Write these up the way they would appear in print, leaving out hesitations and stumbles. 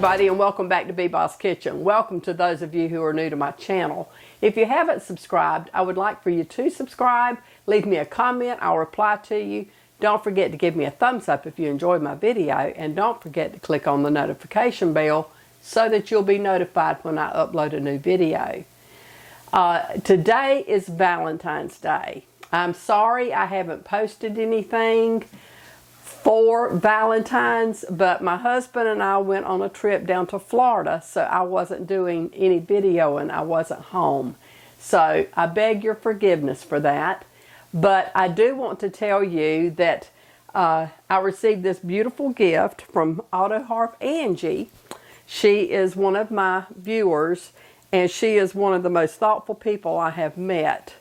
everybody, and welcome back to Beboss Kitchen. Welcome to those of you who are new to my channel. If you haven't subscribed, I would like for you to subscribe. Leave me a comment. I'll reply to you. Don't forget to give me a thumbs up if you enjoyed my video, and don't forget to click on the notification bell so that you'll be notified when I upload a new video. Today is Valentine's Day. I'm sorry I haven't posted anything for Valentine's, but my husband and I went on a trip down to Florida, so I wasn't doing any video and I wasn't home. So I beg your forgiveness for that. But I do want to tell you that I received this beautiful gift from Auto Harp Angie. She is one of my viewers, and she is one of the most thoughtful people I have met.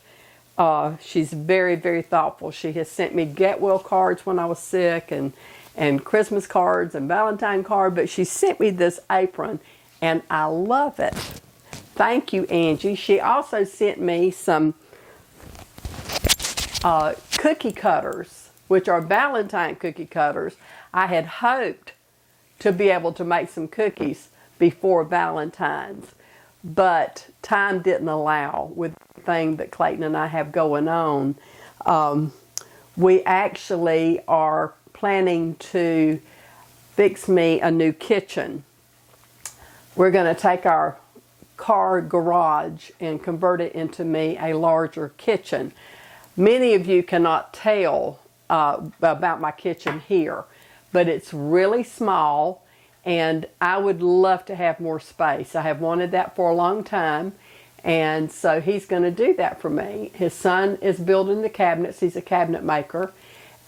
She's very, very thoughtful. She has sent me get well cards when I was sick, and Christmas cards and Valentine card, but she sent me this apron and I love it. Thank you, Angie. She also sent me some cookie cutters, which are Valentine cookie cutters. I had hoped to be able to make some cookies before Valentine's, but time didn't allow with the thing that Clayton and I have going on. We actually are planning to fix me a new kitchen. We're going to take our car garage and convert it into me a larger kitchen. Many of you cannot tell about my kitchen here, but it's really small. And I would love to have more space. I have wanted that for a long time, and so he's going to do that for me. His son is building the cabinets. He's a cabinet maker,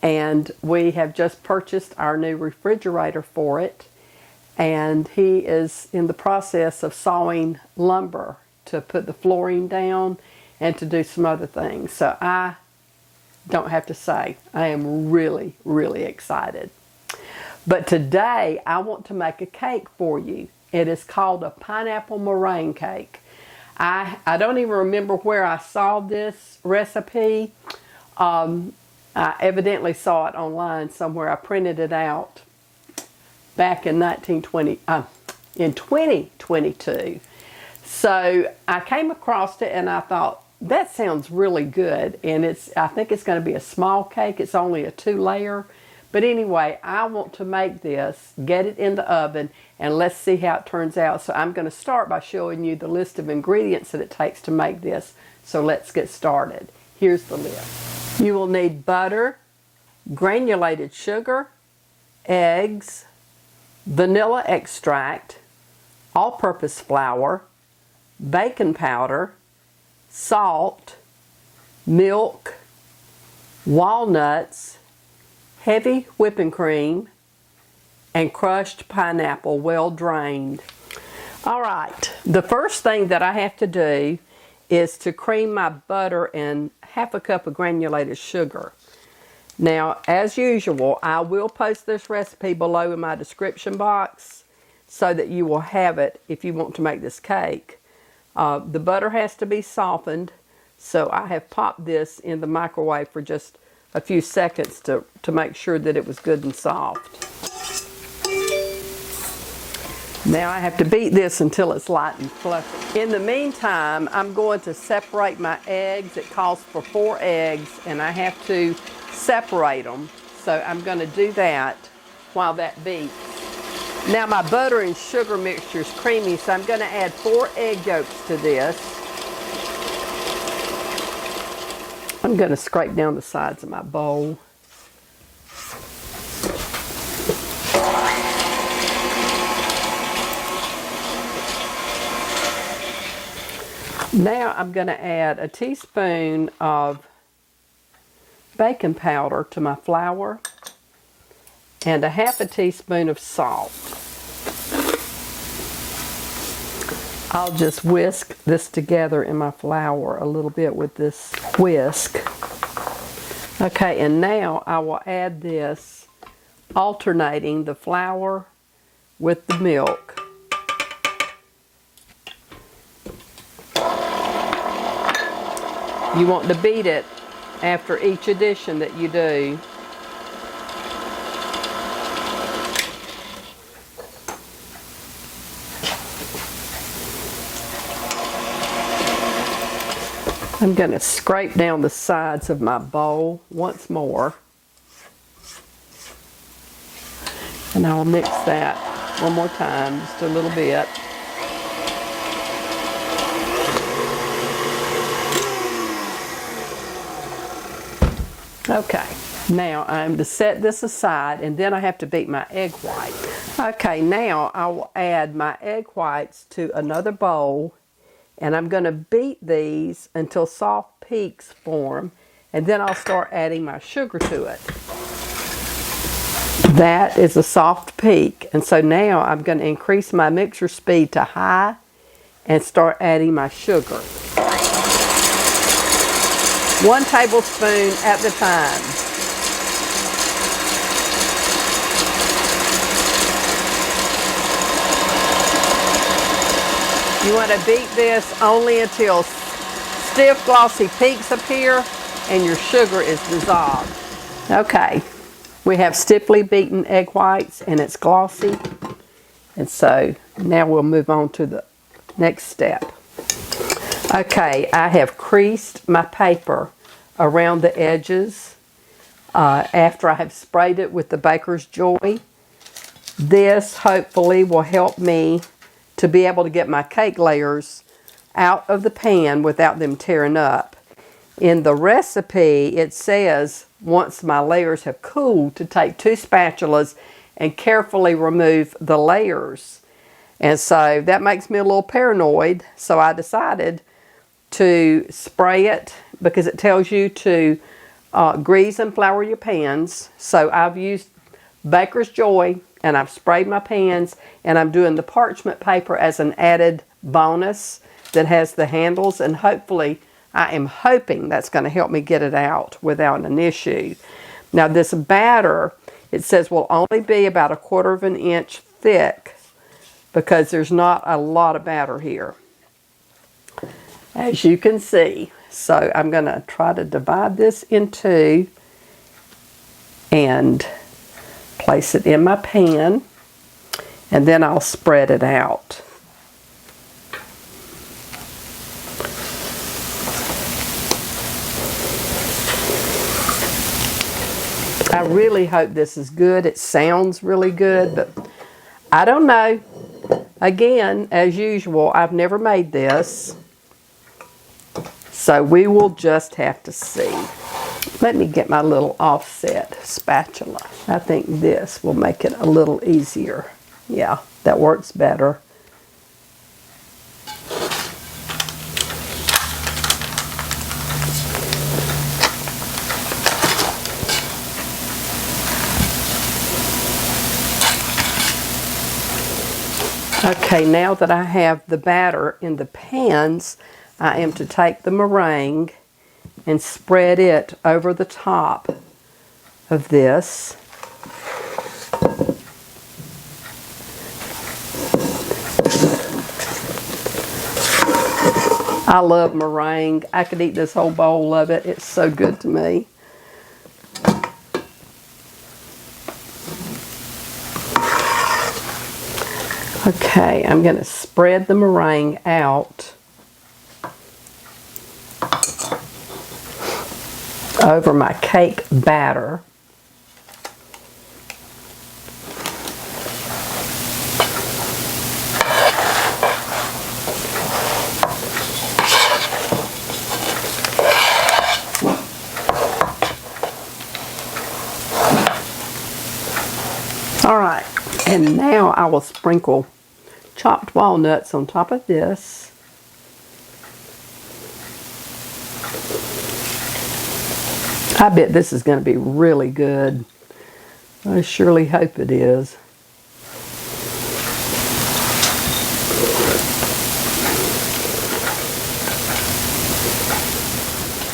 and we have just purchased our new refrigerator for it, and he is in the process of sawing lumber to put the flooring down and to do some other things. So I don't have to say, I am really, really excited. But today, I want to make a cake for you. It is called a pineapple meringue cake. I don't even remember where I saw this recipe. I evidently saw it online somewhere. I printed it out back in 2022. So I came across it and I thought, that sounds really good. And I think it's going to be a small cake. It's only a 2-layer. But anyway, I want to make this, get it in the oven, and let's see how it turns out. So I'm going to start by showing you the list of ingredients that it takes to make this. So let's get started. Here's the list. You will need butter, granulated sugar, eggs, vanilla extract, all-purpose flour, baking powder, salt, milk, walnuts, heavy whipping cream, and crushed pineapple, well drained. All right, the first thing that I have to do is to cream my butter in half a cup of granulated sugar. Now, as usual, I will post this recipe below in my description box so that you will have it if you want to make this cake. The butter has to be softened, so I have popped this in the microwave for just a few seconds to make sure that it was good and soft. Now I have to beat this until it's light and fluffy. In the meantime, I'm going to separate my eggs. It calls for 4 eggs, and I have to separate them. So I'm going to do that while that beats. Now my butter and sugar mixture is creamy, so I'm going to add 4 egg yolks to this. I'm going to scrape down the sides of my bowl. Now I'm going to add a teaspoon of baking powder to my flour and a half a teaspoon of salt. I'll just whisk this together in my flour a little bit with this whisk. Okay, and now I will add this, alternating the flour with the milk. You want to beat it after each addition that you do. I'm going to scrape down the sides of my bowl once more. And I'll mix that one more time, just a little bit. Okay, now I'm to set this aside, and then I have to beat my egg white. Okay, now I will add my egg whites to another bowl, and I'm going to beat these until soft peaks form, and then I'll start adding my sugar to it. That is a soft peak, and so now I'm going to increase my mixer speed to high and start adding my sugar. 1 tablespoon at the time. You want to beat this only until stiff glossy peaks appear and your sugar is dissolved. Okay, we have stiffly beaten egg whites and it's glossy. And so now we'll move on to the next step. Okay, I have creased my paper around the edges after I have sprayed it with the Baker's Joy. This hopefully will help me to be able to get my cake layers out of the pan without them tearing up. In the recipe, it says once my layers have cooled to take 2 spatulas and carefully remove the layers. And so that makes me a little paranoid, so I decided to spray it because it tells you to grease and flour your pans. So I've used Baker's Joy and I've sprayed my pans, and I'm doing the parchment paper as an added bonus that has the handles, and hopefully I am hoping that's going to help me get it out without an issue. Now this batter, it says, will only be about 1/4 inch thick because there's not a lot of batter here, as you can see. So I'm going to try to divide this in 2 and place it in my pan, and then I'll spread it out. I really hope this is good. It sounds really good, but I don't know. Again, as usual, I've never made this, so we will just have to see. Let me get my little offset spatula. I think this will make it a little easier. Yeah, that works better. Okay, now that I have the batter in the pans, I am to take the meringue and spread it over the top of this. I love meringue. I could eat this whole bowl of it. It's so good to me. Okay, I'm going to spread the meringue out over my cake batter. All right, and now I will sprinkle chopped walnuts on top of this. I bet this is going to be really good. I surely hope it is.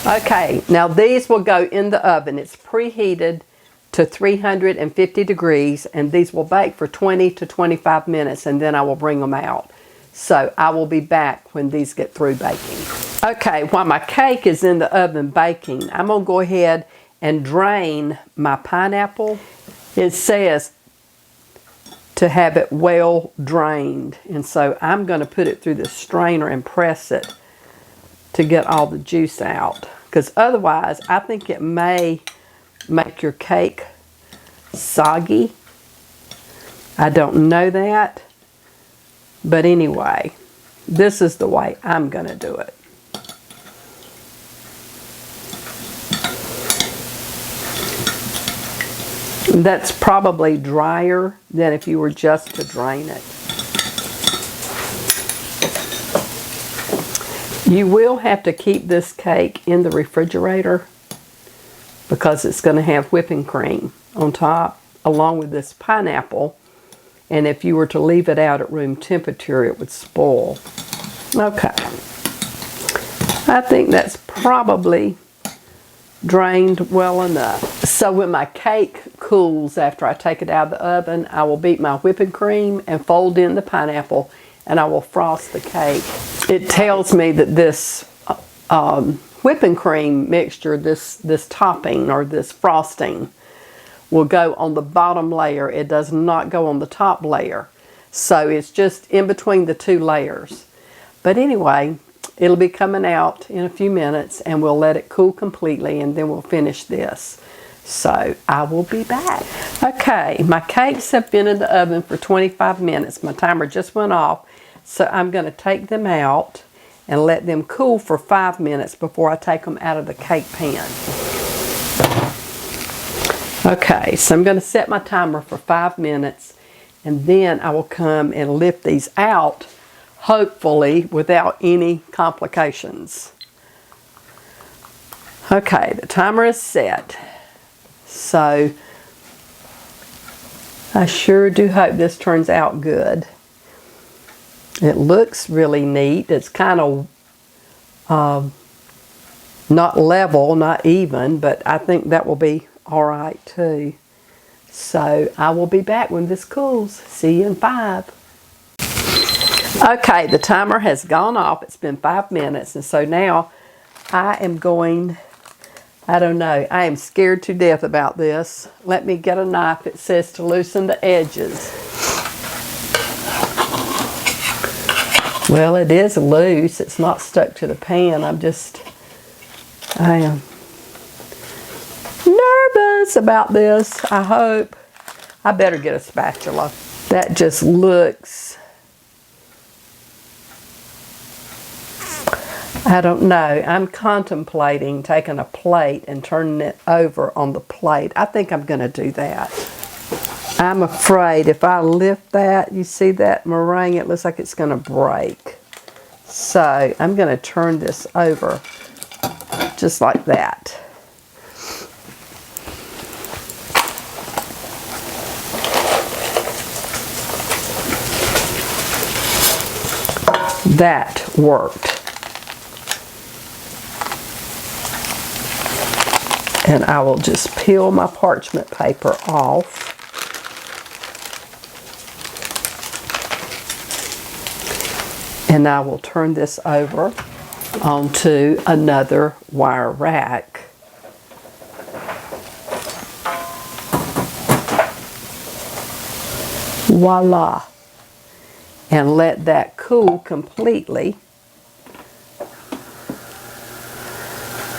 Okay, now these will go in the oven. It's preheated to 350 degrees, and these will bake for 20 to 25 minutes, and then I will bring them out. So I will be back when these get through baking. Okay, while my cake is in the oven baking, I'm going to go ahead and drain my pineapple. It says to have it well drained, and so I'm going to put it through the strainer and press it to get all the juice out, because otherwise I think it may make your cake soggy. I don't know that, but anyway, this is the way I'm going to do it. That's probably drier than if you were just to drain it. You will have to keep this cake in the refrigerator because it's going to have whipping cream on top along with this pineapple, and if you were to leave it out at room temperature it would spoil. Okay, I think that's probably drained well enough. So when my cake cools after I take it out of the oven, I will beat my whipping cream and fold in the pineapple, and I will frost the cake. It tells me that this whipping cream mixture, this topping or this frosting, will go on the bottom layer. It does not go on the top layer. So it's just in between the two layers. But anyway, it'll be coming out in a few minutes, and we'll let it cool completely, and then we'll finish this. So I will be back. Okay, my cakes have been in the oven for 25 minutes. My timer just went off. So I'm going to take them out and let them cool for 5 minutes before I take them out of the cake pan. Okay, so I'm going to set my timer for 5 minutes, and then I will come and lift these out, hopefully without any complications. Okay, the timer is set. So I sure do hope this turns out good. It looks really neat. It's kind of not level, not even, but I think that will be all right too. So I will be back when this cools. See you in 5. Okay, the timer has gone off. It's been 5 minutes, and so now I am going, I don't know, I am scared to death about this. Let me get a knife. It says to loosen the edges. Well, it is loose. It's not stuck to the pan. I am nervous about this. I hope. I better get a spatula. That just looks, I don't know. I'm contemplating taking a plate and turning it over on the plate. I think I'm going to do that. I'm afraid if I lift that, you see that meringue, it looks like it's going to break. So I'm going to turn this over just like that. That worked. And I will just peel my parchment paper off. And I will turn this over onto another wire rack. Voila. And let that cool completely.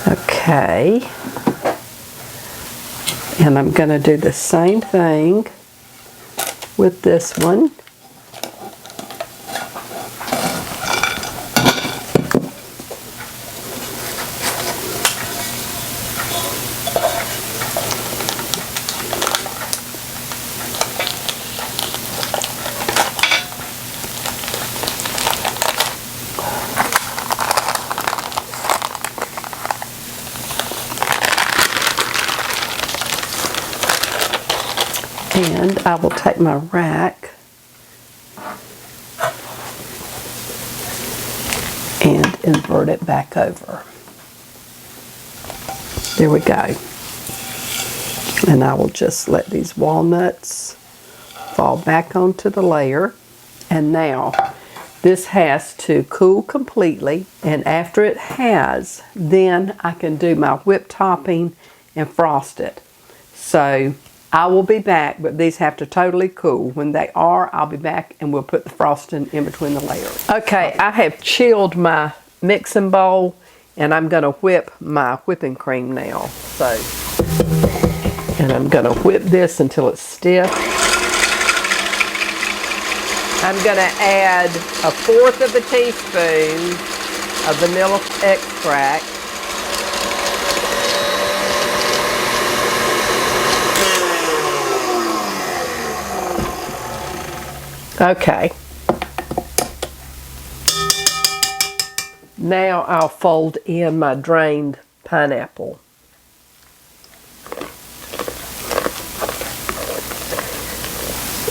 Okay. And I'm going to do the same thing with this one. And I will take my rack and invert it back over. There we go. And I will just let these walnuts fall back onto the layer. And now this has to cool completely, and after it has, then I can do my whipped topping and frost it. So I will be back, but these have to totally cool. When they are, I'll be back and we'll put the frosting in between the layers. Okay, I have chilled my mixing bowl, and I'm going to whip my whipping cream now. And I'm going to whip this until it's stiff. I'm going to add 1/4 of a teaspoon of vanilla extract. Okay. Now I'll fold in my drained pineapple.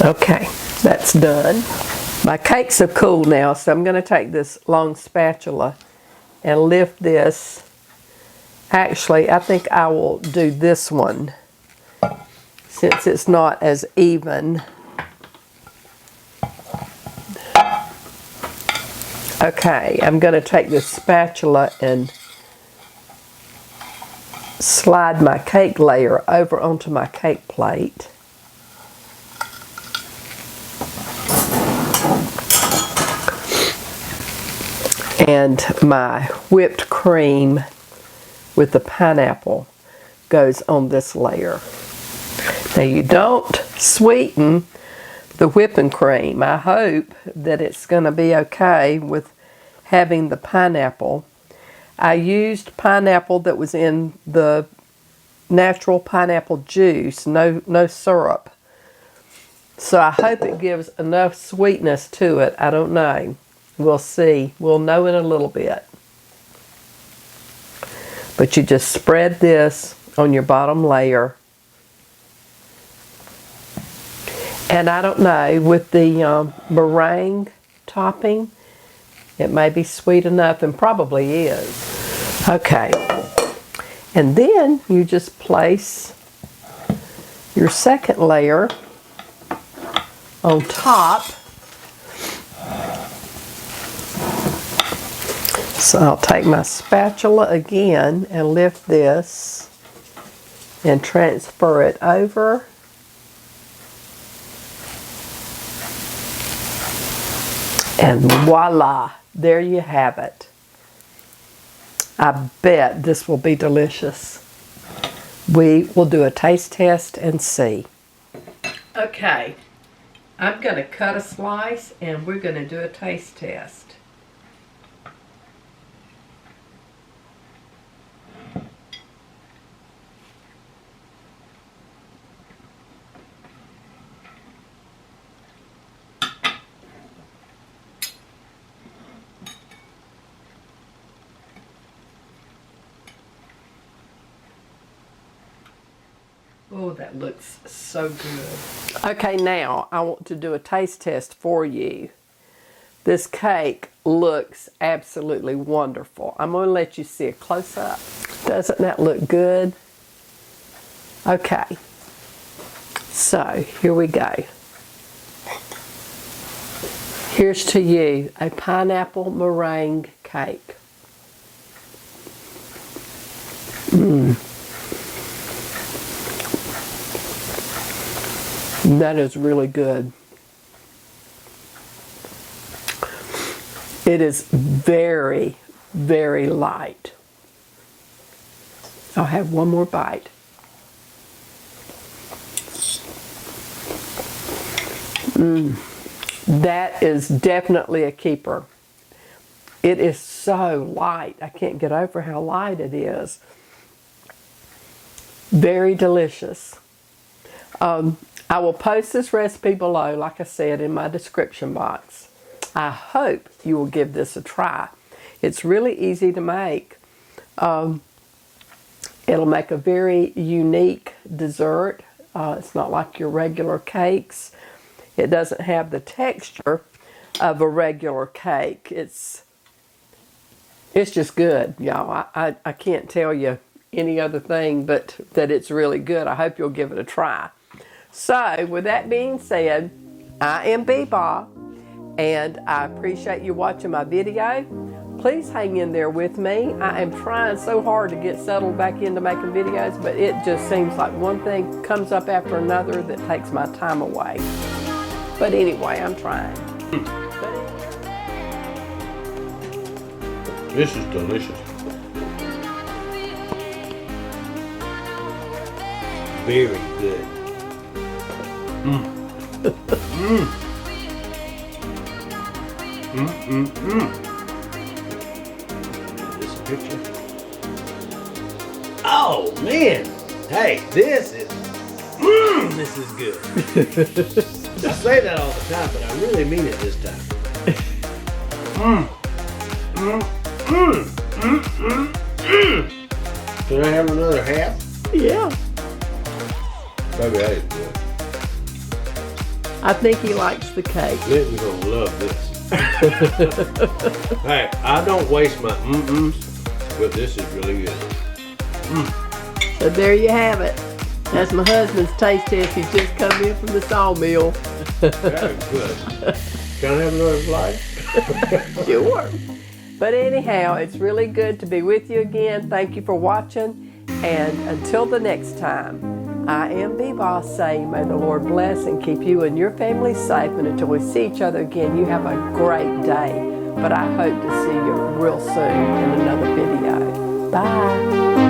Okay, that's done. My cakes have cooled now, so I'm going to take this long spatula and lift this. Actually, I think I will do this one since it's not as even. Okay, I'm going to take this spatula and slide my cake layer over onto my cake plate. And my whipped cream with the pineapple goes on this layer. Now you don't sweeten the whipping cream. I hope that it's going to be okay with having the pineapple. I used pineapple that was in the natural pineapple juice, no syrup. So I hope it gives enough sweetness to it. I don't know. We'll see. We'll know in a little bit. But you just spread this on your bottom layer. And I don't know, with the meringue topping, it may be sweet enough, and probably is. Okay. And then you just place your second layer on top. So I'll take my spatula again and lift this and transfer it over. And voila, there you have it. I bet this will be delicious. We will do a taste test and see. Okay, I'm going to cut a slice and we're going to do a taste test. Oh, that looks so good. Okay, now I want to do a taste test for you. This cake looks absolutely wonderful. I'm going to let you see a close-up. Doesn't that look good? Okay, so here we go. Here's to you, a pineapple meringue cake. That is really good. It is very, very light. I'll have one more bite. That is definitely a keeper. It is so light. I can't get over how light it is. Very delicious. I will post this recipe below, like I said, in my description box. I hope you will give this a try. It's really easy to make. It'll make a very unique dessert. It's not like your regular cakes. It doesn't have the texture of a regular cake. It's just good, y'all. I can't tell you any other thing but that it's really good. I hope you'll give it a try. So, with that being said, I am Beba, and I appreciate you watching my video. Please hang in there with me. I am trying so hard to get settled back into making videos, but it just seems like one thing comes up after another that takes my time away. But anyway, I'm trying. This is delicious. Very good. Mm. Mm. Mm, mm, mm. This picture. Oh man! Hey, this is good. I say that all the time, but I really mean it this time. Mm. Mm. Mm. Mm. Mm. Mm. Can I have another half? Yeah. Baby, that is good. I think he likes the cake. Linton's gonna love this. Hey, I don't waste my but this is really good. Mm. So there you have it. That's my husband's taste test. He's just come in from the sawmill. That is good. Can I have another slice? Sure. But anyhow, it's really good to be with you again. Thank you for watching. And until the next time, I am B-Boss saying, may the Lord bless and keep you and your family safe. And until we see each other again, you have a great day. But I hope to see you real soon in another video. Bye.